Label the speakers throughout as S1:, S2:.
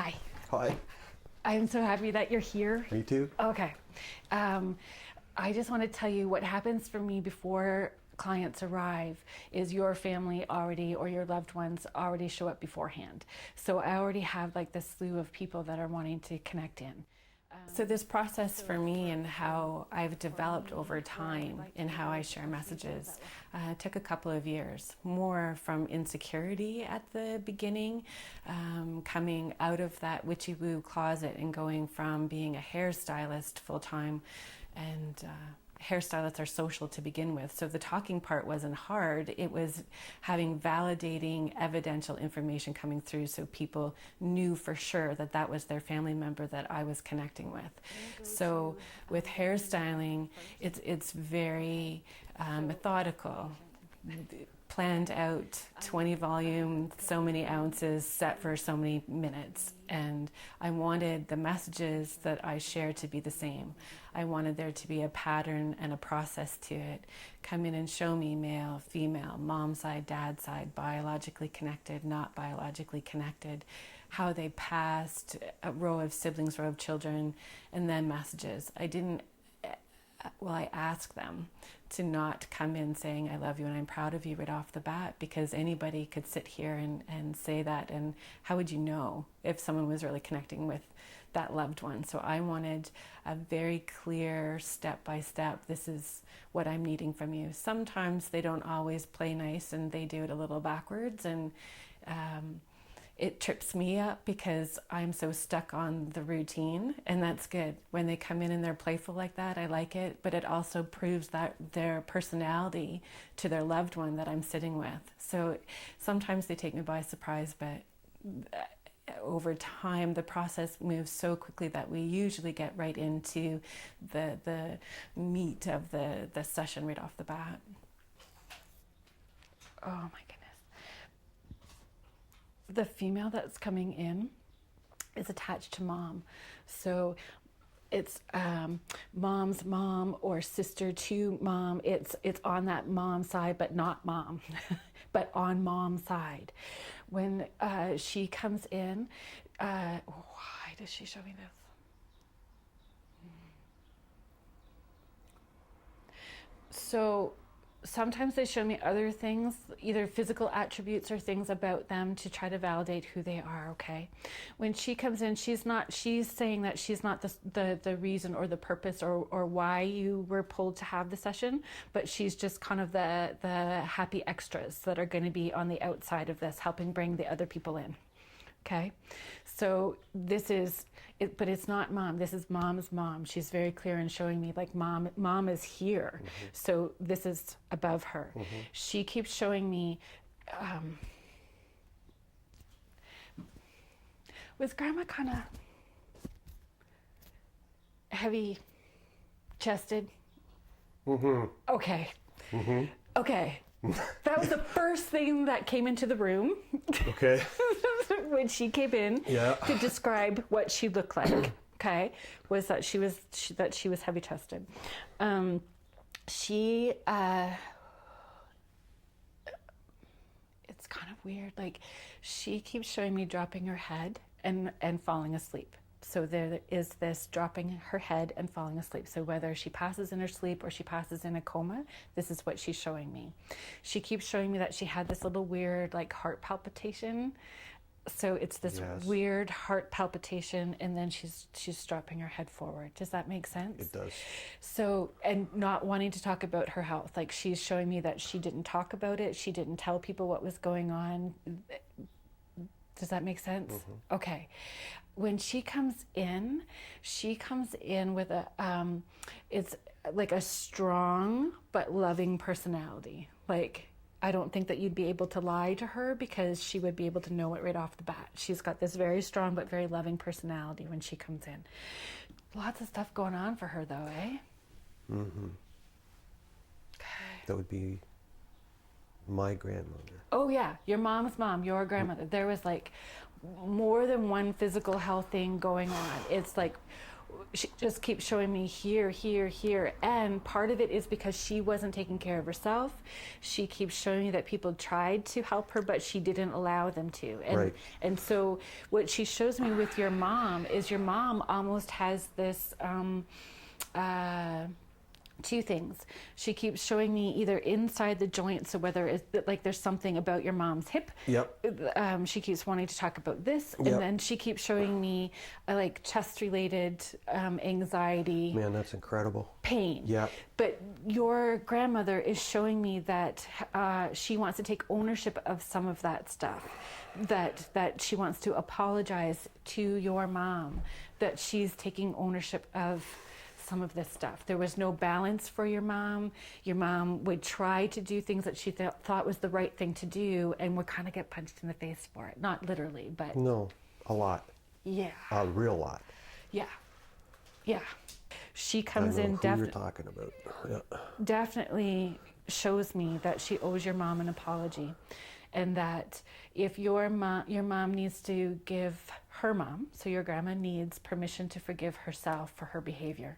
S1: Hi.
S2: Hi.
S1: I'm so happy that you're here.
S2: Me too.
S1: Okay. I just want to tell you what happens for me before clients arrive is your family already or your loved ones already show up beforehand. So I already have like this slew of people that are wanting to connect in. So this process for me and how I've developed over time in how I share messages took a couple of years, more from insecurity at the beginning, coming out of that witchy woo closet and going from being a hairstylist full-time, and hairstylists are social to begin with. So the talking part wasn't hard. It was having validating evidential information coming through so people knew for sure that that was their family member that I was connecting with. So with hairstyling, it's very methodical, planned out, 20 volume, so many ounces, set for so many minutes. And I wanted the messages that I share to be the same. I wanted there to be a pattern and a process to it. Come in and show me male, female, mom side, dad side, biologically connected, not biologically connected, how they passed, a row of siblings, row of children, and then messages. I ask them to not come in saying I love you and I'm proud of you right off the bat, because anybody could sit here and say that, and how would you know if someone was really connecting with that loved one? So I wanted a very clear step-by-step, this is what I'm needing from you. Sometimes they don't always play nice and they do it a little backwards, and it trips me up because I'm so stuck on the routine, and that's good. When they come in and they're playful like that, I like it, but it also proves that their personality to their loved one that I'm sitting with. So sometimes they take me by surprise, but over time the process moves so quickly that we usually get right into the meat of the session right off the bat. Oh my goodness. The female that's coming in is attached to mom. So it's mom's mom or sister to mom. It's on that mom side, but not mom, but on mom's side. When she comes in, why does she show me this? So sometimes they show me other things, either physical attributes or things about them to try to validate who they are, okay? When she comes in, she's saying that she's not the reason or the purpose or why you were pulled to have the session, but she's just kind of the happy extras that are going to be on the outside of this, helping bring the other people in. Okay, so this is it, but it's not mom. This is mom's mom. She's very clear in showing me like mom is here. Mm-hmm. So this is above her. Mm-hmm. She keeps showing me, was grandma kind of heavy chested? Mm-hmm. Okay. Mm-hmm. Okay. That was the first thing that came into the room.
S2: Okay.
S1: When she came in to describe what she looked like, okay, was that she was heavy chested. It's kind of weird. Like, she keeps showing me dropping her head and falling asleep. So there is this dropping her head and falling asleep. So whether she passes in her sleep or she passes in a coma, this is what she's showing me. She keeps showing me that she had this little weird like heart palpitation. So it's this weird heart palpitation, and then she's dropping her head forward. Does that make sense?
S2: It does.
S1: So, and not wanting to talk about her health. Like, she's showing me that she didn't talk about it. She didn't tell people what was going on. Does that make sense? Mm-hmm. Okay. When she comes in with it's like a strong but loving personality. Like, I don't think that you'd be able to lie to her because she would be able to know it right off the bat. She's got this very strong but very loving personality when she comes in. Lots of stuff going on for her though, eh? Mm-hmm. Okay.
S2: That would be my grandmother.
S1: Oh yeah, your mom's mom, your grandmother. There was like more than one physical health thing going on. It's like she just keeps showing me here, here, here. And part of it is because she wasn't taking care of herself. She keeps showing me that people tried to help her, but she didn't allow them to. And,
S2: Right.
S1: and so what she shows me with your mom is your mom almost has this, two things. She keeps showing me either inside the joint, so whether it's like there's something about your mom's hip.
S2: Yep.
S1: She keeps wanting to talk about this,
S2: Yep.
S1: and then she keeps showing me like chest-related anxiety,
S2: Man, that's incredible.
S1: pain.
S2: Yeah.
S1: But your grandmother is showing me that she wants to take ownership of some of that stuff. That she wants to apologize to your mom. That she's taking ownership of some of this stuff. There was no balance for your mom. Your mom would try to do things that she thought was the right thing to do, and would kind of get punched in the face for it. Not literally, but
S2: No, a lot.
S1: yeah,
S2: A real lot.
S1: yeah, yeah. She
S2: I
S1: comes
S2: know
S1: in
S2: who you're talking about. Yeah.
S1: definitely shows me that she owes your mom an apology, and that if your mom needs to give her mom, so your grandma needs permission to forgive herself for her behavior.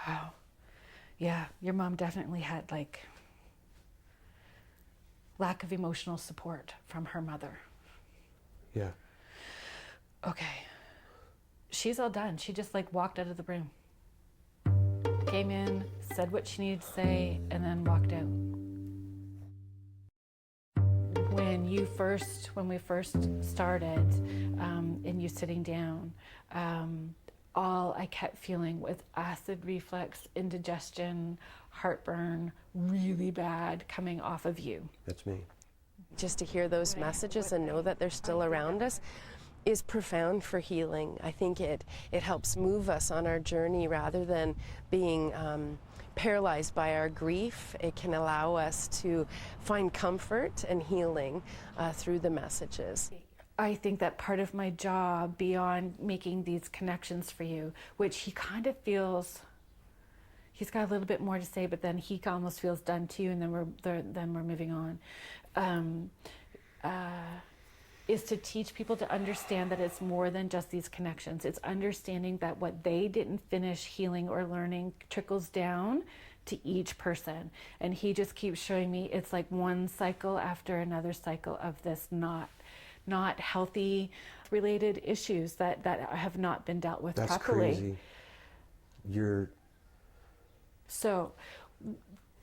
S1: Wow. Yeah, your mom definitely had like lack of emotional support from her mother.
S2: Yeah.
S1: Okay. She's all done. She just like walked out of the room. Came in, said what she needed to say, and then walked out. When we first started, and you sitting down, all I kept feeling was acid reflux, indigestion, heartburn, really bad coming off of you.
S2: That's me.
S3: Just to hear those messages and know that they're still around us is profound for healing. I think it helps move us on our journey rather than being paralyzed by our grief. It can allow us to find comfort and healing through the messages.
S1: I think that part of my job, beyond making these connections for you, which he kind of feels, he's got a little bit more to say, but then he almost feels done too, and then we're moving on, is to teach people to understand that it's more than just these connections. It's understanding that what they didn't finish healing or learning trickles down to each person. And he just keeps showing me it's like one cycle after another cycle of this not healthy related issues that have not been dealt with
S2: That's
S1: properly.
S2: crazy.
S1: So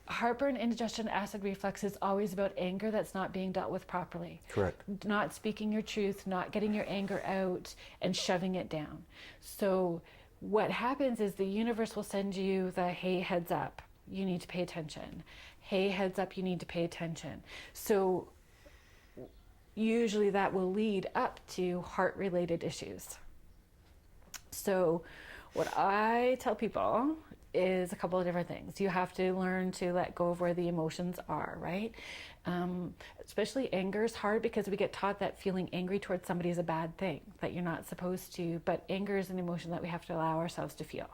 S1: heartburn, indigestion, acid reflux is always about anger that's not being dealt with properly.
S2: Correct.
S1: Not speaking your truth, not getting your anger out, and shoving it down. So what happens is the universe will send you the, hey, heads up, you need to pay attention. Hey, heads up, you need to pay attention. So usually that will lead up to heart-related issues. So what I tell people is a couple of different things. You have to learn to let go of where the emotions are, right? Especially anger is hard because we get taught that feeling angry towards somebody is a bad thing, that you're not supposed to, but anger is an emotion that we have to allow ourselves to feel.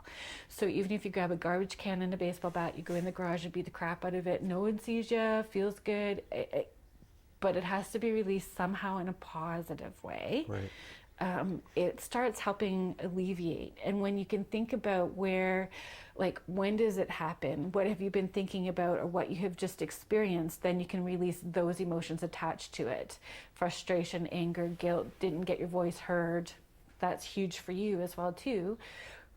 S1: So even if you grab a garbage can and a baseball bat, you go in the garage and beat the crap out of it, no one sees you, feels good, but it has to be released somehow in a positive way.
S2: Right.
S1: It starts helping alleviate. And when you can think about where, like, when does it happen? What have you been thinking about, or what you have just experienced? Then you can release those emotions attached to it. Frustration, anger, guilt, didn't get your voice heard. That's huge for you as well, too.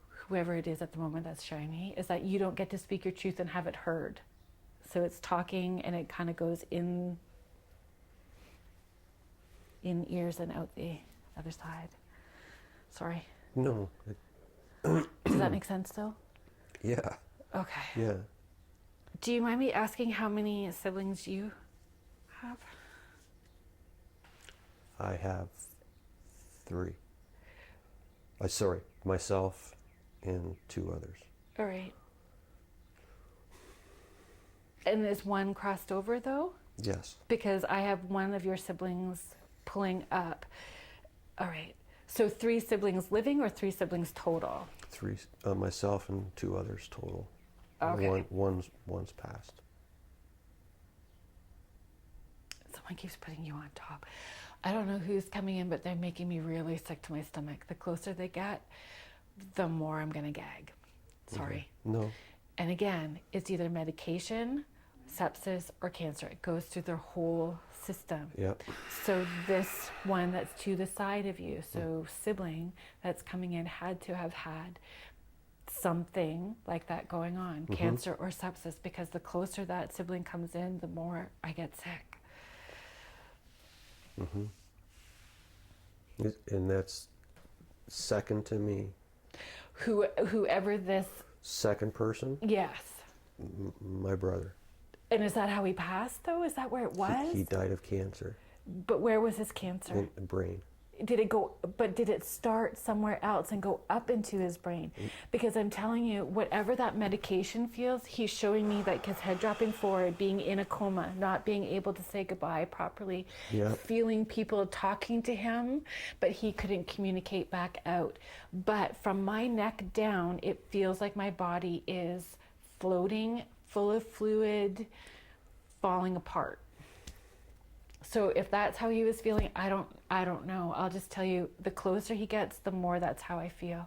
S1: Whoever it is at the moment that's showing me, is that you don't get to speak your truth and have it heard. So it's talking and it kind of goes in ears and out the other side. Sorry.
S2: No.
S1: Does that make sense though?
S2: Yeah.
S1: Okay.
S2: Yeah.
S1: Do you mind me asking how many siblings you have?
S2: I have 3. Sorry, myself and 2 others.
S1: All right. And is one crossed over though?
S2: Yes.
S1: Because I have one of your siblings pulling up. All right. So 3 siblings living or 3 siblings total?
S2: 3, myself and 2 others total.
S1: Okay.
S2: One's passed.
S1: Someone keeps putting you on top. I don't know who's coming in, but they're making me really sick to my stomach. The closer they get, the more I'm gonna gag. Sorry.
S2: No.
S1: And again, it's either medication, sepsis, or cancer. It goes through their whole system.
S2: Yep.
S1: So this one that's to the side of you, so sibling that's coming in, had to have had something like that going on, cancer or sepsis, because the closer that sibling comes in, the more I get sick.
S2: And that's second to me.
S1: Whoever this,
S2: Second person,
S1: yes.
S2: my brother.
S1: And is that how he passed, though? Is that where it was?
S2: He died of cancer
S1: But where was his cancer?
S2: in the brain.
S1: Did it start somewhere else and go up into his brain? Because I'm telling you, whatever that medication feels, he's showing me like his head dropping forward, being in a coma, not being able to say goodbye properly,
S2: Yeah.
S1: feeling people talking to him, but he couldn't communicate back out. But from my neck down, it feels like my body is floating, full of fluid, falling apart. So if that's how he was feeling, I don't know. I'll just tell you, the closer he gets, the more that's how I feel.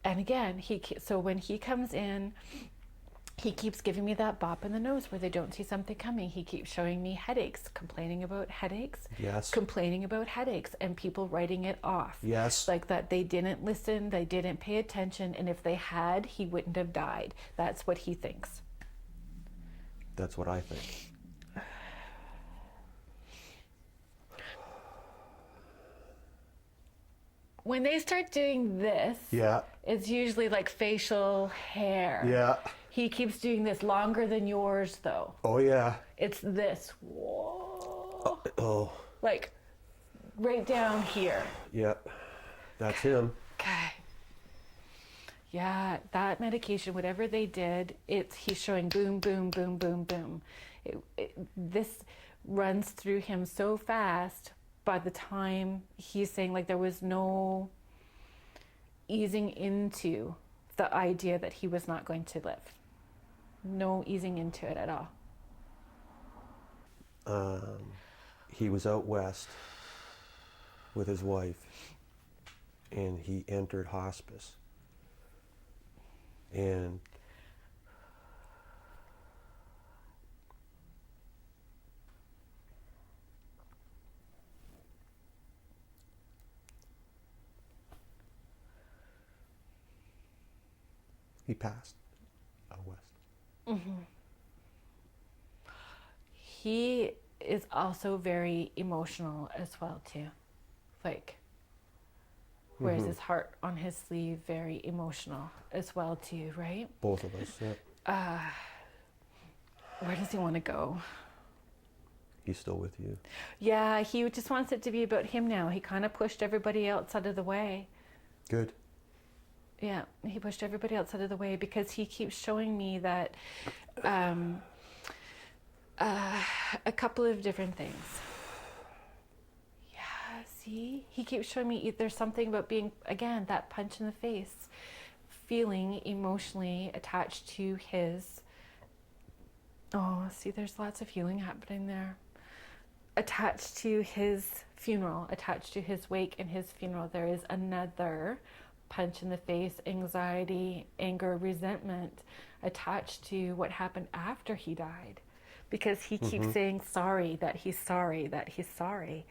S1: And again, so when he comes in, he keeps giving me that bop in the nose where they don't see something coming. He keeps showing me headaches, complaining about headaches.
S2: Yes.
S1: Complaining about headaches, and people writing it off.
S2: Yes.
S1: Like that they didn't listen, they didn't pay attention, and if they had, he wouldn't have died. That's what he thinks.
S2: That's what I think.
S1: When they start doing this,
S2: Yeah.
S1: it's usually like facial hair.
S2: Yeah.
S1: He keeps doing this longer than yours, though.
S2: Oh, yeah.
S1: It's this. Whoa.
S2: Oh,
S1: Like right down here.
S2: yeah. That's him.
S1: Okay. Yeah, that medication, whatever they did, he's showing boom, boom, boom, boom, boom. This runs through him so fast. By the time he's saying, like, there was no easing into the idea that he was not going to live. No easing into it at all.
S2: He was out west with his wife, and he entered hospice. And he passed out west.
S1: He is also very emotional as well, too. Like, wears his heart on his sleeve, very emotional as well, too, right?
S2: Both of us, yeah.
S1: Where does he want to go?
S2: He's still with you.
S1: Yeah, he just wants it to be about him now. He kind of pushed everybody else out of the way.
S2: Good.
S1: Yeah, he pushed everybody else out of the way because he keeps showing me that a couple of different things. Yeah, see? He keeps showing me there's something about being, again, that punch in the face, feeling emotionally attached to his... Oh, see, there's lots of healing happening there. Attached to his funeral, attached to his wake and his funeral, there is another punch in the face, anxiety, anger, resentment attached to what happened after he died. Because he keeps saying sorry, that he's sorry, that he's sorry.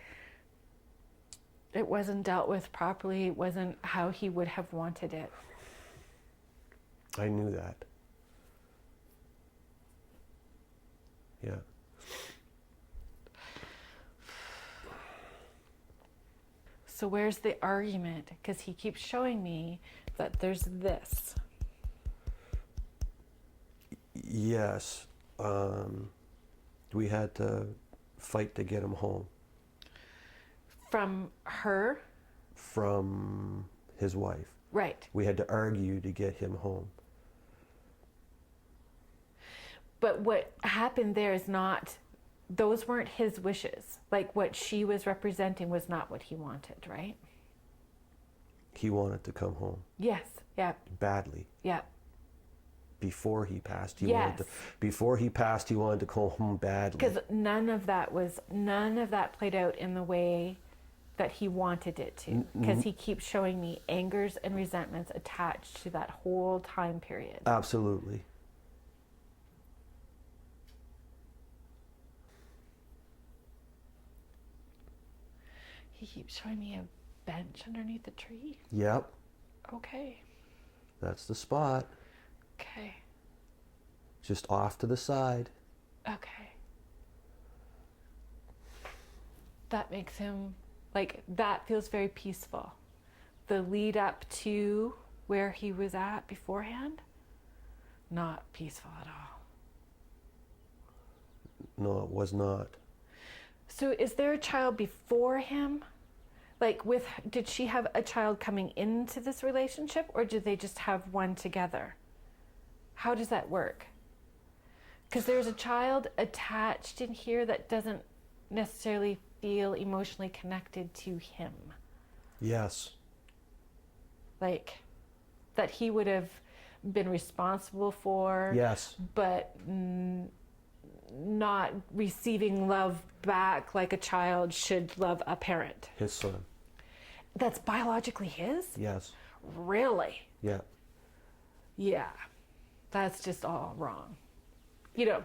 S1: It wasn't dealt with properly. It wasn't how he would have wanted it.
S2: I knew that. Yeah.
S1: So where's the argument? Because he keeps showing me that there's this.
S2: Yes. We had to fight to get him home.
S1: From her?
S2: From his wife.
S1: Right.
S2: We had to argue to get him home.
S1: But what happened there is not, those weren't his wishes. Like what she was representing was not what he wanted, right?
S2: He wanted to come home
S1: Yes. Yeah.
S2: badly.
S1: Yeah.
S2: before he passed.
S1: Yes.
S2: Before he passed, he wanted to go home badly.
S1: Because none of that played out in the way that he wanted it to. Because he keeps showing me angers and resentments attached to that whole time period.
S2: Absolutely.
S1: He keeps showing me a bench underneath the tree.
S2: Yep.
S1: Okay.
S2: That's the spot.
S1: Okay.
S2: Just off to the side.
S1: Okay. That makes him, like, that feels very peaceful. The lead up to where he was at beforehand, not peaceful at all.
S2: No, it was not.
S1: So is there a child before him? Like, did she have a child coming into this relationship, or did they just have one together? How does that work? Because there's a child attached in here that doesn't necessarily feel emotionally connected to him.
S2: Yes.
S1: Like, that he would have been responsible for.
S2: Yes.
S1: But not receiving love back like a child should love a parent.
S2: His son.
S1: That's biologically his?
S2: Yes.
S1: Really?
S2: Yeah.
S1: Yeah. That's just all wrong. You know,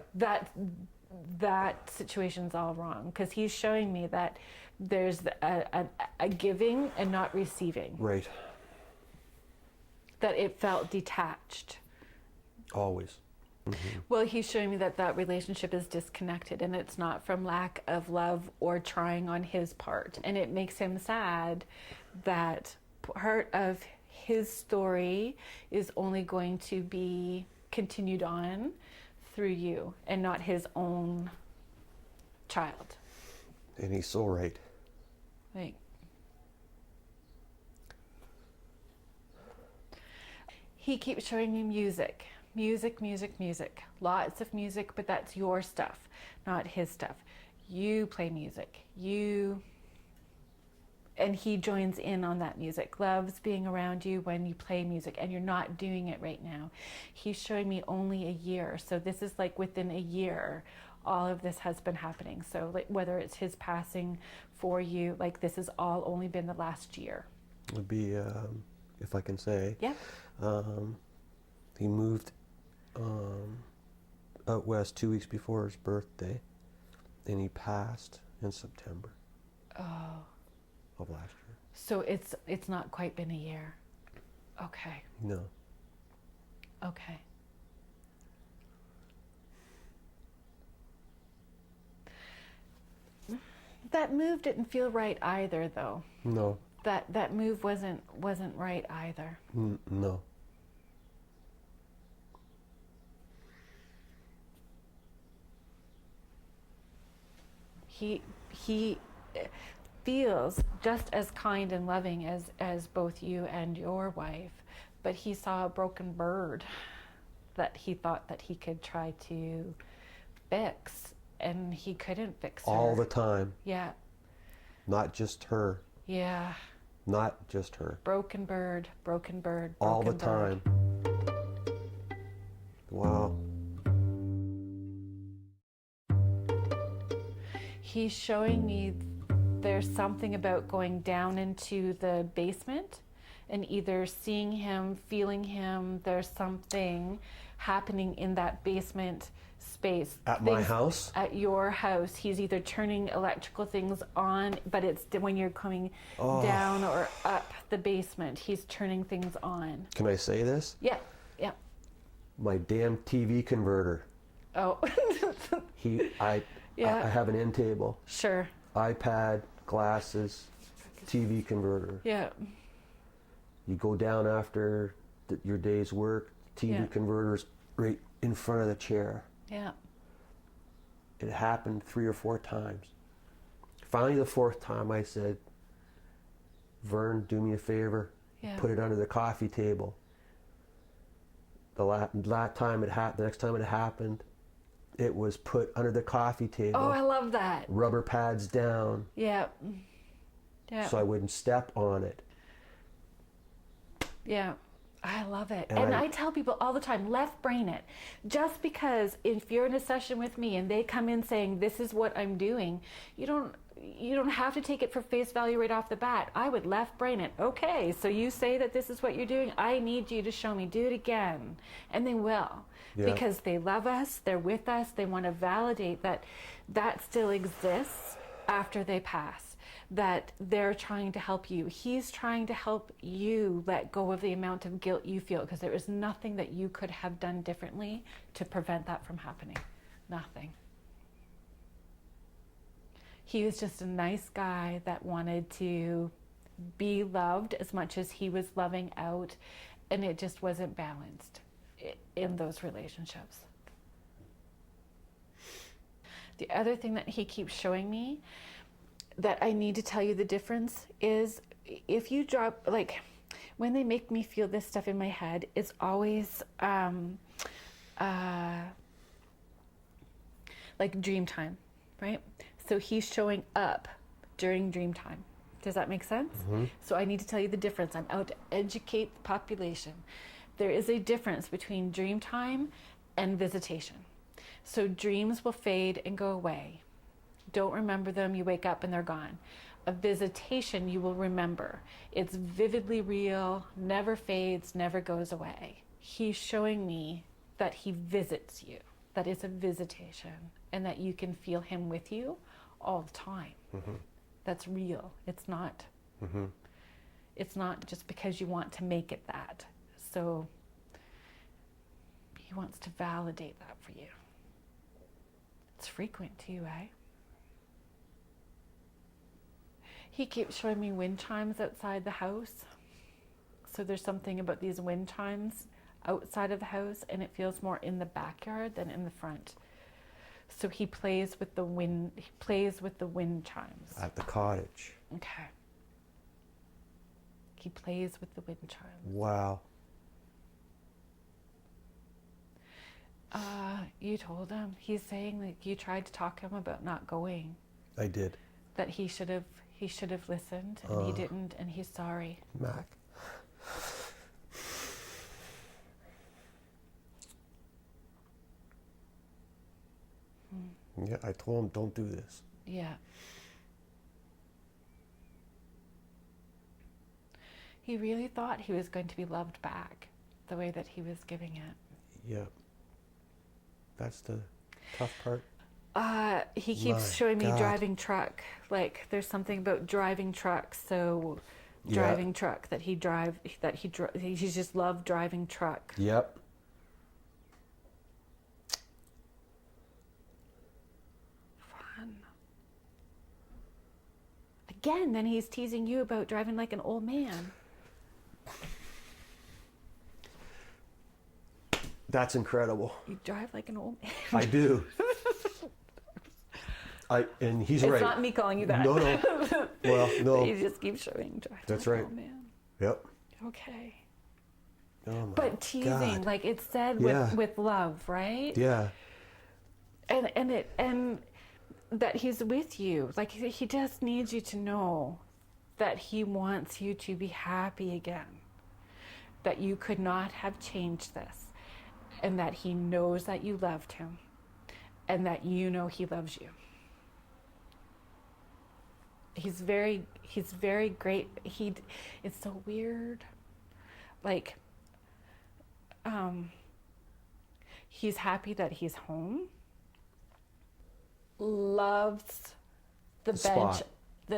S1: that situation's all wrong, because he's showing me that there's a giving and not receiving.
S2: Right.
S1: That it felt detached.
S2: Always. Mm-hmm.
S1: Well, he's showing me that relationship is disconnected, and it's not from lack of love or trying on his part. And it makes him sad that part of his story is only going to be continued on through you and not his own child.
S2: And he's so right.
S1: Like, he keeps showing me music. Music. Lots of music, but that's your stuff, not his stuff. You play music. And he joins in on that music, loves being around you when you play music, and you're not doing it right now. He's showing me only a year. So this is like within a year, all of this has been happening. So like whether it's his passing for you, like this has all only been the last year.
S2: It would be, if I can say.
S1: Yeah.
S2: He moved out west 2 weeks before his birthday, and he passed in September.
S1: Oh.
S2: Of last year.
S1: So it's not quite been a year. Okay.
S2: No.
S1: Okay. That move didn't feel right either, though.
S2: No.
S1: That move wasn't right either.
S2: No.
S1: He feels just as kind and loving as both you and your wife, but he saw a broken bird that he thought that he could try to fix, and he couldn't fix her.
S2: All the time.
S1: Yeah.
S2: Not just her.
S1: Yeah.
S2: Not just her.
S1: Broken bird.
S2: All the
S1: bird.
S2: time. Wow.
S1: He's showing me there's something about going down into the basement and either seeing him, feeling him. There's something happening in that basement space.
S2: At my house?
S1: At your house. He's either turning electrical things on, but it's when you're coming down or up the basement, he's turning things on.
S2: Can I say this?
S1: Yeah.
S2: My damn TV converter.
S1: Oh.
S2: I have an end table.
S1: Sure.
S2: iPad, glasses, TV converter.
S1: Yeah.
S2: You go down after your day's work, TV converter's right in front of the chair.
S1: Yeah.
S2: It happened 3 or 4 times. Finally, the 4th time I said, Vern, do me a favor.
S1: Yeah.
S2: Put it under the coffee table. The next time it happened, it was put under the coffee table.
S1: Oh, I love that.
S2: Rubber pads down.
S1: Yeah.
S2: So I wouldn't step on it.
S1: Yeah. I love it.
S2: And
S1: And I tell people all the time, left brain it. Just because if you're in a session with me and they come in saying, this is what I'm doing, you don't have to take it for face value right off the bat. I would left brain it. Okay, so you say that this is what you're doing. I need you to show me. Do it again. And they will.
S2: Yeah.
S1: Because they love us. They're with us. They want to validate that that still exists after they pass. That they're trying to help you. He's trying to help you let go of the amount of guilt you feel, because there is nothing that you could have done differently to prevent that from happening. Nothing. He was just a nice guy that wanted to be loved as much as he was loving out, and it just wasn't balanced in those relationships. The other thing that he keeps showing me that I need to tell you the difference is, if you drop, like, when they make me feel this stuff in my head, it's always like dream time, right? So he's showing up during dream time. Does that make sense? Mm-hmm. So I need to tell you the difference. I'm out to educate the population. There is a difference between dream time and visitation. So dreams will fade and go away. Don't remember them, you wake up and they're gone. A visitation you will remember. It's vividly real, never fades, never goes away. He's showing me that he visits you, that it's a visitation, and that you can feel him with you all the time. Mm-hmm. That's real. It's not. Mm-hmm. It's not just because you want to make it that. So he wants to validate that for you. It's frequent too, eh? He keeps showing me wind chimes outside the house. So there's something about these wind chimes outside of the house, and it feels more in the backyard than in the front. So he plays with the wind. He plays with the wind chimes
S2: at the cottage.
S1: Okay. He plays with the wind chimes.
S2: Wow.
S1: You told him. He's saying that you tried to talk to him about not going.
S2: I did.
S1: That he should have listened, and he didn't, and he's sorry.
S2: Mac. Yeah, I told him, don't do this.
S1: Yeah. He really thought he was going to be loved back the way that he was giving it.
S2: Yeah. That's the tough part.
S1: He keeps showing me driving truck. Like, there's something about driving trucks. So driving truck, that he just loved driving truck.
S2: Yep.
S1: Fun. Again, then he's teasing you about driving like an old man.
S2: That's incredible.
S1: You drive like an old man.
S2: I do. And he's right.
S1: It's not me calling you that.
S2: No. Well, no.
S1: You just keep showing drive.
S2: That's
S1: like
S2: right.
S1: an old man.
S2: Yep.
S1: Okay.
S2: Oh my
S1: But teasing,
S2: God.
S1: like it's said with love, right?
S2: Yeah.
S1: And that he's with you. Like he just needs you to know that he wants you to be happy again. That you could not have changed this. And that he knows that you loved him. And that you know he loves you. He's very great. It's so weird. Like, he's happy that he's home. Loves the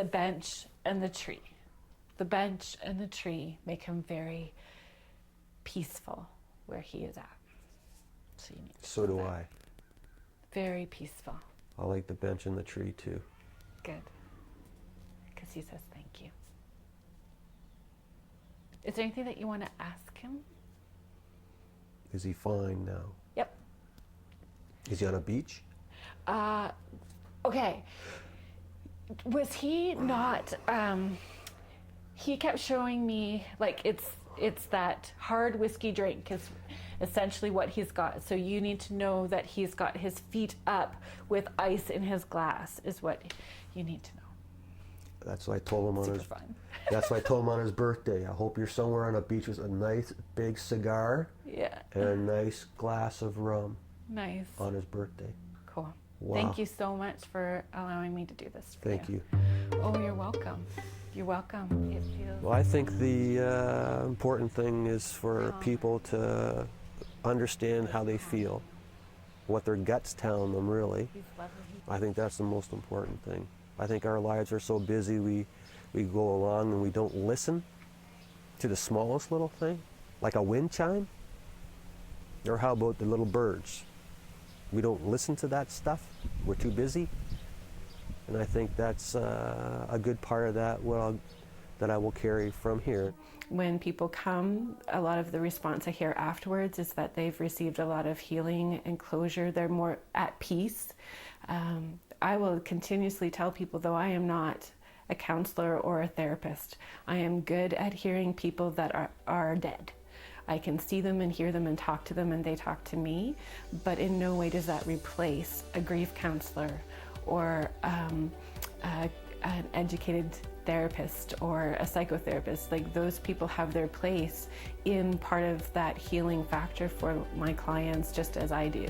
S1: bench and the tree. The bench and the tree make him very peaceful where he is at. So you need to
S2: So do
S1: that.
S2: I.
S1: Very peaceful.
S2: I like the bench and the tree too.
S1: Good. Because he says thank you. Is there anything that you want to ask him?
S2: Is he fine now?
S1: Yep.
S2: Is he on a beach?
S1: Okay. Was he not, he kept showing me, like, it's that hard whiskey drink is essentially what he's got. So you need to know that he's got his feet up with ice in his glass is what you need to know.
S2: That's what I told him on
S1: Super
S2: his.
S1: fun.
S2: That's what I told him on his birthday. I hope you're somewhere on a beach with a nice big cigar
S1: Yeah.
S2: and a nice glass of rum
S1: Nice.
S2: on his birthday.
S1: Cool.
S2: Wow.
S1: Thank you so much for allowing me to do this for
S2: Thank you.
S1: Oh, you're welcome. You're welcome. It feels
S2: Well, I think the important thing is for people to understand how they feel, what their gut's telling them, really.
S1: He's lovely.
S2: I think that's the most important thing. I think our lives are so busy, we go along and we don't listen to the smallest little thing, like a wind chime. Or how about the little birds? We don't listen to that stuff. We're too busy. And I think that's a good part of that, that I will carry from here.
S4: When people come, a lot of the response I hear afterwards is that they've received a lot of healing and closure. They're more at peace. I will continuously tell people, though I am not a counselor or a therapist, I am good at hearing people that are dead. I can see them and hear them and talk to them and they talk to me, but in no way does that replace a grief counselor or an educated therapist or a psychotherapist. Like, those people have their place in part of that healing factor for my clients, just as I do.